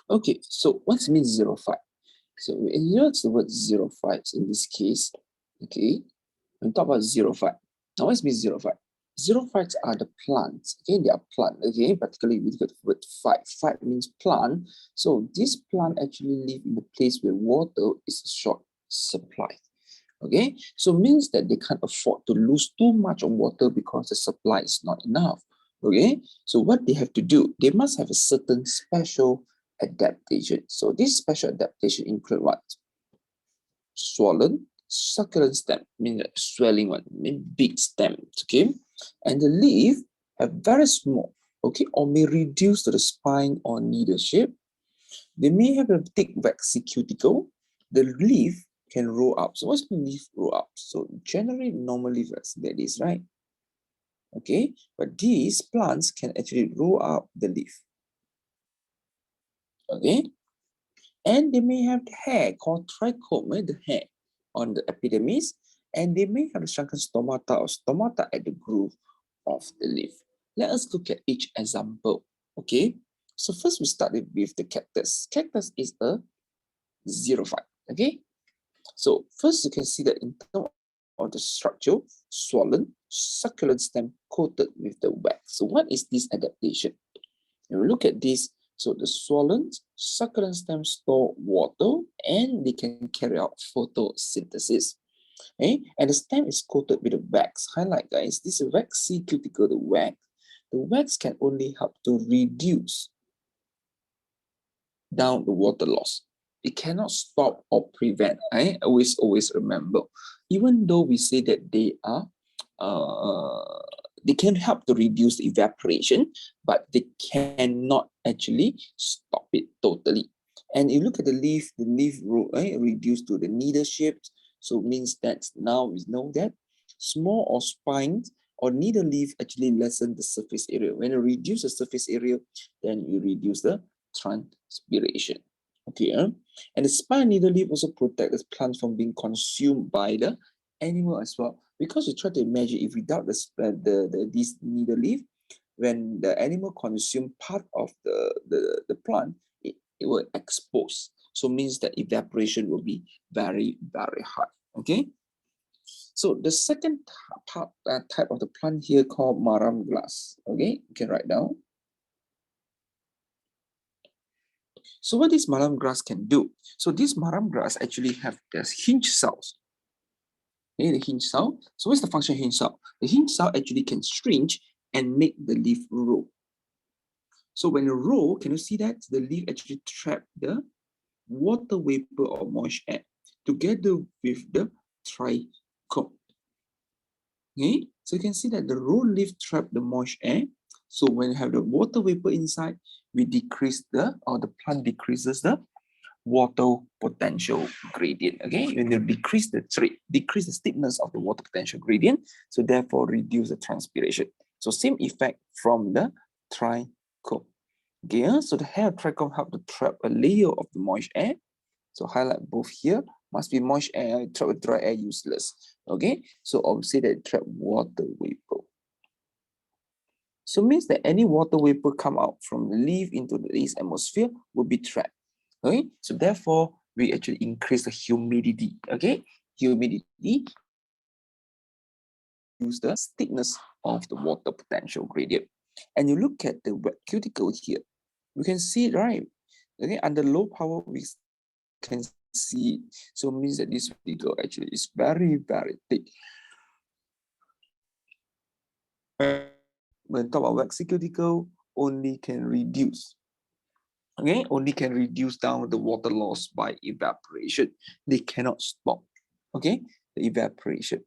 Okay, so what means xerophyte? So when you use the word xerophytes in this case, okay, when we talk about xerophyte. Now what means xerophyte? Xerophytes are the plants, okay, they are plant, okay, particularly with the word phyte. Phyte means plant. So this plant actually live in the place where water is a short supply. Okay, so means that they can't afford to lose too much of water because the supply is not enough. Okay, so what they have to do, they must have a certain special adaptation. So this special adaptation include what? Swollen, succulent stem, mean swelling one, mean big stems, okay? And the leaf have very small, okay, or may reduce to the spine or needle shape. They may have a thick waxy cuticle. The leaf can roll up. So what's the leaf roll up? So generally, normal leaf that is, right? Okay, but these plants can actually roll up the leaf. Okay, and they may have hair called trichome, the hair on the epidermis, and they may have a shrunken stomata or stomata at the groove of the leaf. Let us look at each example. Okay, so first we started with the cactus. Cactus is a xerophyte. Okay, so first you can see that in terms of the structure, swollen, succulent stem coated with the wax. So what is this adaptation? If we look at this, so the swollen, succulent stems store water and they can carry out photosynthesis. Okay? And the stem is coated with a wax. Highlight, guys, this waxy cuticle, the wax can only help to reduce down the water loss. It cannot stop or prevent. I always remember, even though we say that they can help to reduce evaporation, but they cannot actually stop it totally. And you look at the leaf reduced to the needle shaped. So it means that now we know that small or spines or needle leaf actually lessen the surface area. When you reduce the surface area, then you reduce the transpiration. Okay, and the spine needle leaf also protect the plant from being consumed by the animal as well. Because you try to imagine if without this needle leaf, when the animal consume part of the plant, it will expose. So means that evaporation will be very, very high. Okay. So the second type of the plant here called maram grass. Okay, you can write down. So what this maram grass can do? So this maram grass actually have this hinge cells. Okay, the hinge cell. So what's the function of hinge cell? The hinge cell actually can stretch and make the leaf roll. So when you roll, can you see that the leaf actually trap the water vapor or moist air together with the trichome. Okay, so you can see that the roll leaf trap the moist air. So when you have the water vapor inside, we decrease the plant decreases the water potential gradient. Okay, when you decrease the steepness of the water potential gradient, so therefore reduce the transpiration. So same effect from the trichome. Okay, so the hair of trichome help to trap a layer of the moist air. So highlight both here. Must be moist air, trap with dry air useless. Okay, so obviously that trap water vapor. So means that any water vapor come out from the leaf into the atmosphere will be trapped. Okay, so therefore we actually increase the humidity. Okay, humidity use the steepness of the water potential gradient. And you look at the wet cuticle here, we can see, right? Okay, under low power we can see, so means that this cuticle actually is very, very thick. When talk about waxy cuticle, only can reduce. Okay, only can reduce down the water loss by evaporation. They cannot stop, okay, the evaporation.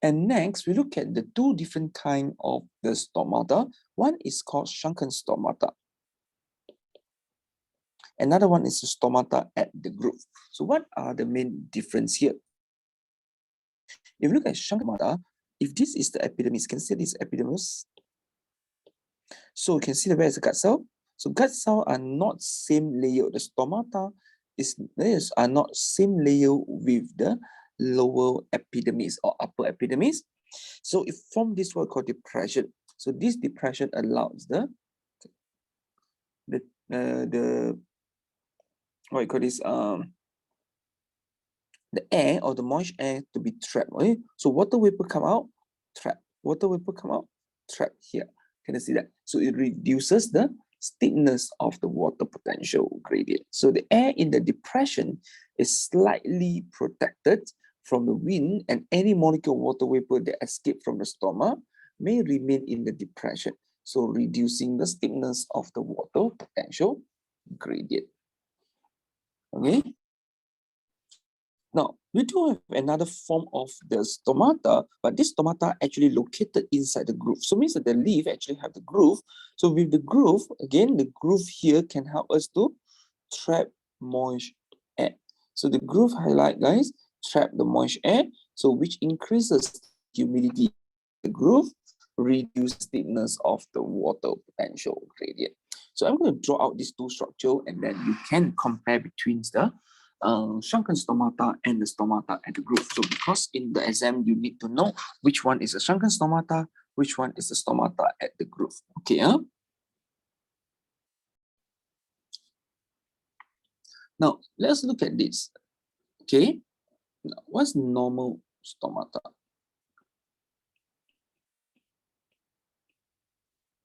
And next, we look at the two different kind of the stomata. One is called shrunken stomata. Another one is the stomata at the groove. So what are the main difference here? If you look at shrunken stomata, if this is the epidermis, can you see this epidermis? So you can see where is the gut cell. So gut cell are not same layer. The stomata are not same layer with the lower epidermis or upper epidermis. So it forms this what called depression. So this depression allows the the what you call this the air or the moist air to be trapped. Okay? So water vapor come out, trap. Water vapor come out, trap here. Can you see that? So it reduces the steepness of the water potential gradient. So the air in the depression is slightly protected from the wind, and any molecule of water vapor that escape from the stoma may remain in the depression. So reducing the steepness of the water potential gradient. Okay. Now, we do have another form of the stomata, but this stomata actually located inside the groove. So it means that the leaf actually have the groove. So with the groove, again, the groove here can help us to trap moist air. So the groove highlight, guys, trap the moist air, so which increases humidity. The groove reduce steepness of the water potential gradient. So I'm going to draw out these two structures, and then you can compare between the shrunken stomata and the stomata at the groove. So because in the exam, you need to know which one is a shrunken stomata, which one is the stomata at the groove. Okay, Now, let's look at this. Okay, now, what's normal stomata?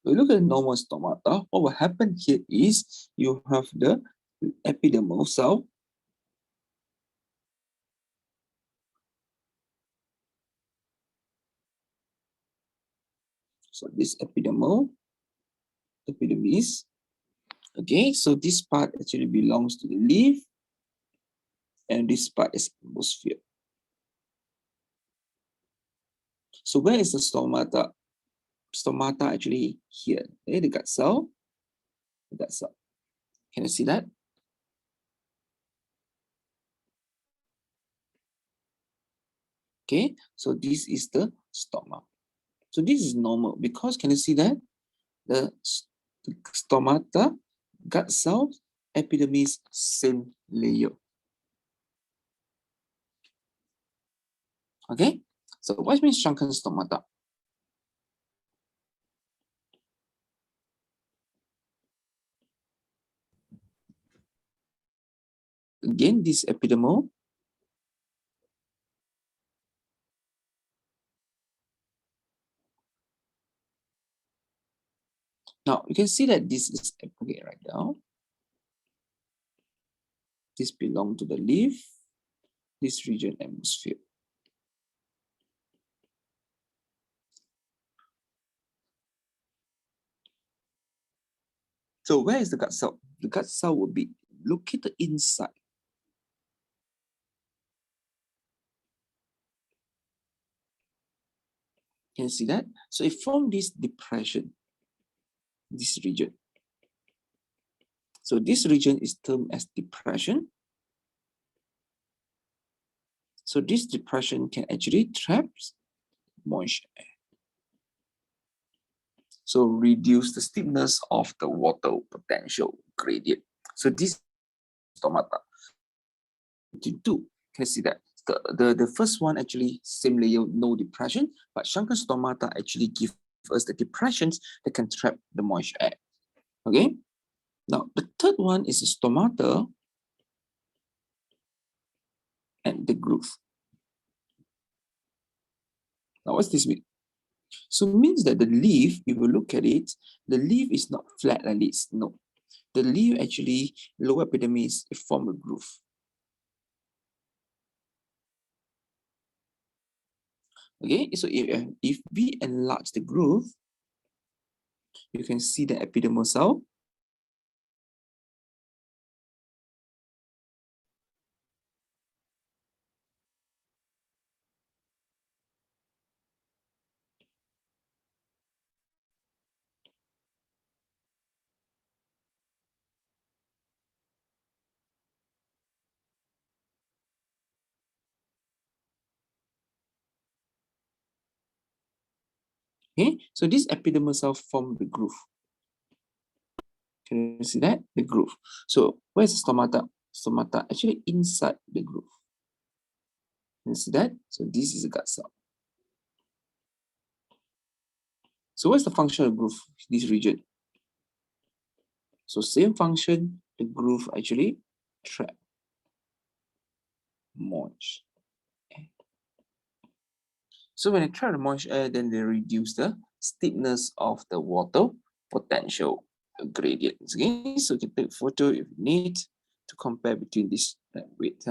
We look at normal stomata. What will happen here is you have the epidermal cell. So this epidermis. Okay, so this part actually belongs to the leaf, and this part is atmosphere. So where is the stomata? Stomata actually here. Okay, the gut cell. The gut cell. Can you see that? Okay, so this is the stoma. So this is normal because can you see that? The stomata, gut cells, epidermis, same layer. Okay, so what means shrunken stomata? Again, this epidermal. Now you can see that this is okay right now. This belongs to the leaf, this region atmosphere. So where is the gut cell? The gut cell will be located inside. Can you see that? So it formed this depression, this region. So this region is termed as depression. So this depression can actually trap moist air. So reduce the steepness of the water potential gradient. So this stomata. You do can you see that the first one actually same layer, no depression, but shrunken stomata actually give us the depressions that can trap the moist air. Okay. Now the third one is a stomata and the groove. Now what's this mean? So it means that the leaf, if you look at it, the leaf is not flat like this. No, the leaf actually lower epidermis form a groove. Okay, so if we enlarge the groove, you can see the epidermal cell. Okay, so this epidermal cell form the groove. Can you see that? The groove. So where's the stomata? Stomata actually inside the groove. Can you see that? So this is a gut cell. So what's the function of groove? This region. So same function, the groove actually trap moist air. So when I trap the moist air, then they reduce the steepness of the water potential gradients. Okay, so you can take a photo if you need to compare between this width.